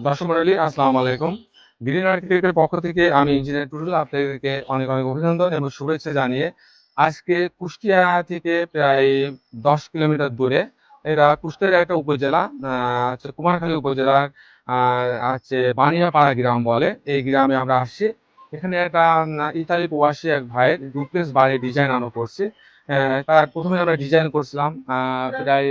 দর্শক মণ্ডলী আসসালামু আলাইকুম। গ্রিন আর্কিটেক্টের পক্ষ থেকে আমি ইঞ্জিনিয়ার টুটুল আপনাদেরকে অনেক অনেক অভিনন্দন এবং শুভেচ্ছা জানিয়ে আজকে কুষ্টিয়া থেকে প্রায় 10 কিলোমিটার দূরে, এটা কুষ্টিয়ার একটা উপজেলা, হচ্ছে কুমারখালী উপজেলার হচ্ছে বানিয়াপাড়া গ্রাম বলে। এই গ্রামে আমরা আসছি। এখানে একটা ইতালি প্রবাসী এক ভাইয়ের ডুপ্লেক্স বাড়ির ডিজাইন আমরা করছি। তার প্রথমে আমরা ডিজাইন করছিলাম, প্রায়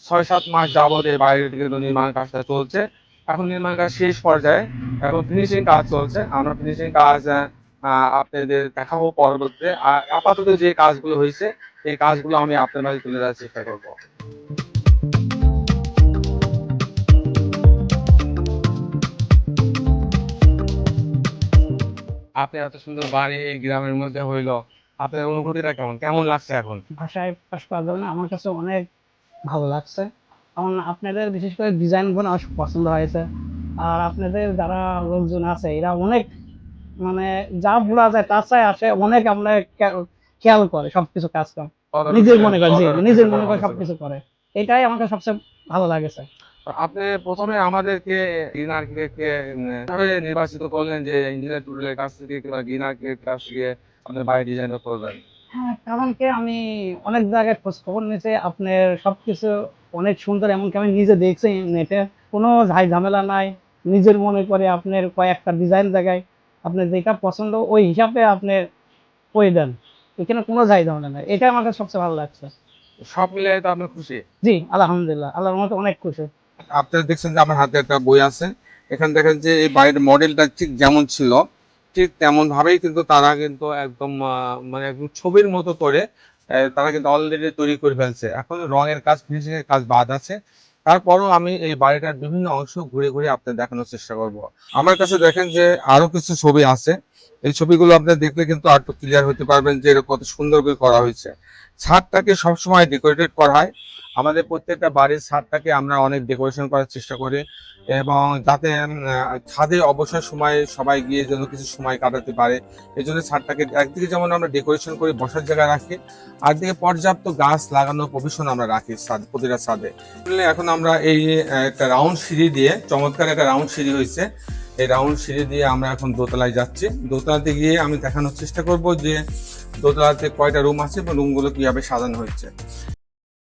6-7 মাস যাবত এই বাড়ির কিন্তু নির্মাণ কাজটা চলছে। এখন নির্মাণ কাজ শেষ পর্যায়ে, এখন ফিনিশিং কাজ চলছে। আমরা ফিনিশিং কাজ আপনাদের দেখাবো পরবর্তীতে। আর আপাতত যে কাজগুলো হয়েছে এই কাজগুলো আমি আপনার মাঝে তুলে ধরার চেষ্টা করব। আপনি এত সুন্দর বাড়ি এই গ্রামের মধ্যে হইলো, আপনার অনুভূতিটা কেমন কেমন লাগছে এখন? ভাষায় প্রকাশ করা যাবে না, আমার কাছে অনেক ভালো লাগছে। কারণ আপনাদের বিশেষ করে ডিজাইনগুলো আমার পছন্দ হয়েছে। আর আপনাদের যারা লোকজন আছে এরা অনেক মানে যা বলা যায় তার চাই আসে অনেক, আমরা খেয়াল করে সবকিছু কাজ কাম নিজের মনে করে, নিজের মনে করে সবকিছু করে। এটাই আমাকে সবচেয়ে ভালো লাগেছে। আপনি প্রথমে আমাদেরকে গ্রিন আর্কিটেক্টকে কিভাবে নির্বাচিত করলেন যে ইঞ্জিনিয়ার টুটুলের কাছ থেকে কিংবা গ্রিন আর্কিটেক্ট কাছ থেকে আপনার বাড়ি ডিজাইনটা করবেন? হ্যাঁ, কারণ কি আমি অনেক জায়গায় খোঁজ খবর নিয়েছি, আপনার সবকিছু অনেক সুন্দর, এমনকি আমি নিজে দেখছি নেটে কোনো ঝামেলা নাই। নিজের মনে করে আপনার কয়েকটা ডিজাইন জায়গায় আপনার যেটা পছন্দ ওই হিসাবে আপনি করে দেন, এখানে কোনো ঝামেলা নাই। এটা আমার কাছে সবচেয়ে ভালো লাগছে। সব মিলিয়ে তো আপনি খুশি? জি আলহামদুলিল্লাহ, আল্লাহর মতো অনেক খুশি। আপনারা দেখছেন যে আমার হাতে একটা বই আছে। এখানে দেখেন যে এই বাড়ির মডেলটা ঠিক যেমন ছিল ঠিক তেমন ভাবেই কিন্তু তারা কিন্তু একদম মানে একদম ছবির মতো করে তারা কিন্তু অলরেডি তৈরি করে ফেলছে। এখন রঙের কাজ ফিনিশিং এর কাজ বাদ আছে। তারপরও আমি এই বাড়িটার বিভিন্ন অংশ ঘুরে ঘুরে আপনাদের দেখানোর চেষ্টা করব। আমার কাছে দেখেন যে আরো কিছু ছবি আছে। এই ছবিগুলো আপনারা দেখলে কিন্তু আরো ক্লিয়ার হতে পারবেন যে এটা কত সুন্দর করে করা হয়েছে। ছাদটাকে সবসময় ডেকোরেটেড করা হয়। আমাদের প্রত্যেকটা বাড়ির ছাদটাকে আমরা অনেক ডেকোরেশন করার চেষ্টা করি, এবং যাতে ছাদে অবসর সময়ে সবাই গিয়ে যেন কিছু সময় কাটাতে পারে। এই জন্য ছাদটাকে একদিকে যেমন আমরা ডেকোরেশন করে বসার জায়গায় রাখি, আর দিকে পর্যাপ্ত গাছ লাগানোর প্রভিশন আমরা রাখি প্রতিটা ছাদে। এখন আমরা এই একটা রাউন্ড সিঁড়ি দিয়ে, চমৎকার একটা রাউন্ড সিঁড়ি হয়েছে, এই রাউন্ড সিঁড়ি দিয়ে আমরা এখন দোতলায় যাচ্ছি। দোতলাতে গিয়ে আমি দেখানোর চেষ্টা করব যে দোতলাতে কয়টা রুম আছে এবং রুমগুলো কিভাবে সাজানো হয়েছে।